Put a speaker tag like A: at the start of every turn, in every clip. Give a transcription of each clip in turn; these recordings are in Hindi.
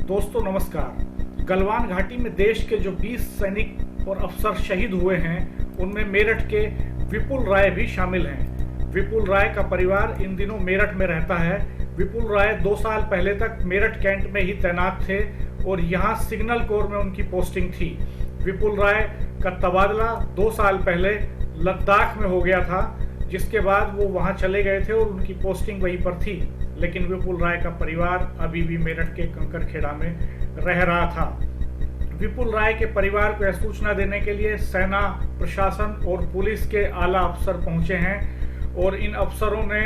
A: दोस्तों नमस्कार। गलवान घाटी में देश के जो 20 सैनिक और अफसर शहीद हुए हैं उनमें मेरठ के विपुल राय भी शामिल हैं। विपुल राय का परिवार इन दिनों मेरठ में रहता है। विपुल राय 2 साल पहले तक मेरठ कैंट में ही तैनात थे और यहाँ सिग्नल कोर में उनकी पोस्टिंग थी। विपुल राय का तबादला 2 साल पहले लद्दाख में हो गया था, जिसके बाद वो वहाँ चले गए थे और उनकी पोस्टिंग वहीं पर थी। लेकिन विपुल राय का परिवार अभी भी मेरठ के कंकरखेड़ा में रह रहा था। विपुल राय के परिवार को यह सूचना देने के लिए सेना, प्रशासन और पुलिस के आला अफसर पहुंचे हैं और इन अफसरों ने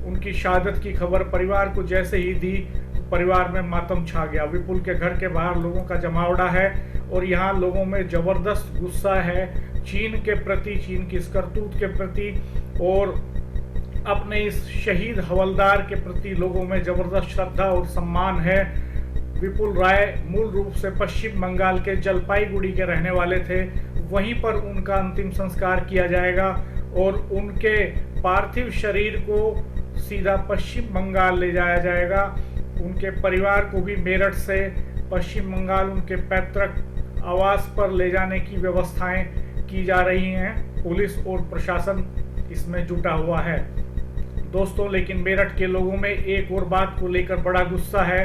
A: उनकी शहादत की खबर परिवार को जैसे ही दी तो परिवार में मातम छा गया। विपुल के घर के बाहर लोगों का जमावड़ा है और यहाँ लोगों में जबरदस्त गुस्सा है चीन के प्रति, चीन की इस करतूत के प्रति और अपने इस शहीद हवलदार के प्रति लोगों में जबरदस्त श्रद्धा और सम्मान है। विपुल राय मूल रूप से पश्चिम बंगाल के जलपाईगुड़ी के रहने वाले थे। वहीं पर उनका अंतिम संस्कार किया जाएगा और उनके पार्थिव शरीर को सीधा पश्चिम बंगाल ले जाया जाएगा। उनके परिवार को भी मेरठ से पश्चिम बंगाल उनके पैतृक आवास पर ले जाने की व्यवस्थाएं की जा रही हैं। पुलिस और प्रशासन इसमें जुटा हुआ है। दोस्तों, लेकिन मेरठ के लोगों में एक और बात को लेकर बड़ा गुस्सा है।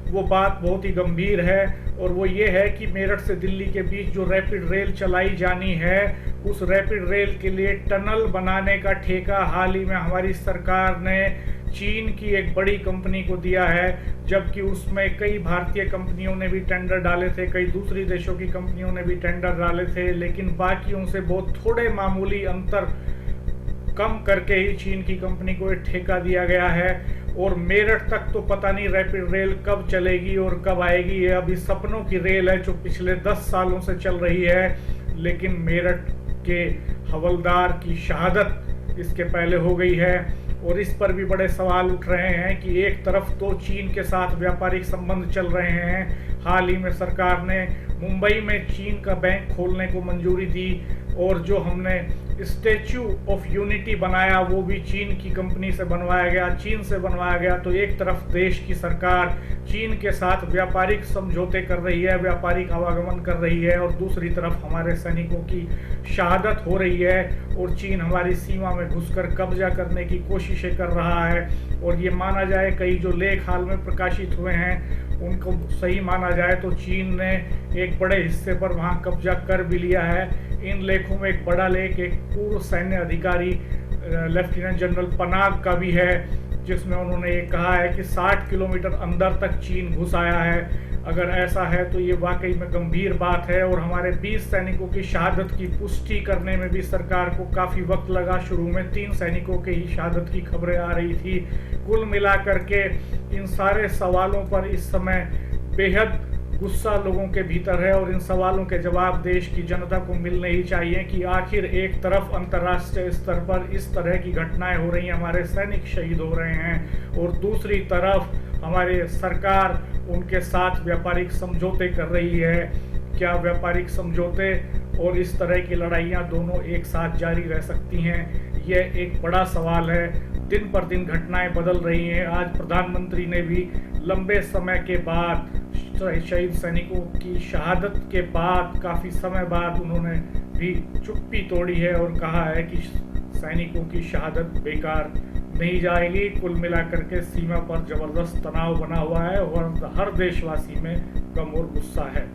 A: वो बात बहुत ही गंभीर है और वो ये है कि मेरठ से दिल्ली के बीच जो रैपिड रेल चलाई जानी है, उस रैपिड रेल के लिए टनल बनाने का ठेका हाल ही में हमारी सरकार ने चीन की एक बड़ी कंपनी को दिया है, जबकि उसमें कई भारतीय कंपनियों ने भी टेंडर डाले थे, कई दूसरी देशों की कंपनियों ने भी टेंडर डाले थे, लेकिन बाकियों से बहुत थोड़े मामूली अंतर कम करके ही चीन की कंपनी को एक ठेका दिया गया है। और मेरठ तक तो पता नहीं रैपिड रेल कब चलेगी और कब आएगी। ये अभी सपनों की रेल है जो पिछले 10 सालों से चल रही है, लेकिन मेरठ के हवलदार की शहादत इसके पहले हो गई है। और इस पर भी बड़े सवाल उठ रहे हैं कि एक तरफ तो चीन के साथ व्यापारिक संबंध चल रहे हैं। हाल ही में सरकार ने मुंबई में चीन का बैंक खोलने को मंजूरी दी और जो हमने स्टैच्यू ऑफ यूनिटी बनाया वो भी चीन की कंपनी से बनवाया गया, चीन से बनवाया गया। तो एक तरफ देश की सरकार चीन के साथ व्यापारिक समझौते कर रही है, व्यापारिक आवागमन कर रही है और दूसरी तरफ हमारे सैनिकों की शहादत हो रही है और चीन हमारी सीमा में घुसकर कब्जा करने की कोशिशें कर रहा है। और ये माना जाए, कई जो लेख हाल में प्रकाशित हुए हैं उनको सही माना जाए तो चीन ने एक बड़े हिस्से पर वहाँ कब्जा कर भी लिया है। इन लेखों में एक बड़ा लेख एक पूर्व सैन्य अधिकारी लेफ्टिनेंट जनरल पनाग का भी है, जिसमें उन्होंने ये कहा है कि 60 किलोमीटर अंदर तक चीन घुस आया है। अगर ऐसा है तो ये वाकई में गंभीर बात है और हमारे 20 सैनिकों की शहादत की पुष्टि करने में भी सरकार को काफ़ी वक्त लगा। शुरू में 3 सैनिकों के ही शहादत की खबरें आ रही थी। कुल मिलाकर के इन सारे सवालों पर इस समय बेहद गुस्सा लोगों के भीतर है और इन सवालों के जवाब देश की जनता को मिलने ही चाहिए कि आखिर एक तरफ अंतर्राष्ट्रीय स्तर पर इस तरह की घटनाएं हो रही हैं, हमारे सैनिक शहीद हो रहे हैं और दूसरी तरफ हमारे सरकार उनके साथ व्यापारिक समझौते कर रही है। क्या व्यापारिक समझौते और इस तरह की लड़ाइयाँ दोनों एक साथ जारी रह सकती हैं? यह एक बड़ा सवाल है। दिन पर दिन घटनाएं बदल रही हैं। आज प्रधानमंत्री ने भी लंबे समय के बाद, शहीद सैनिकों की शहादत के बाद, काफ़ी समय बाद उन्होंने भी चुप्पी तोड़ी है और कहा है कि सैनिकों की शहादत बेकार नहीं जाएगी। कुल मिलाकर के सीमा पर जबरदस्त तनाव बना हुआ है और हर देशवासी में गम और गुस्सा है।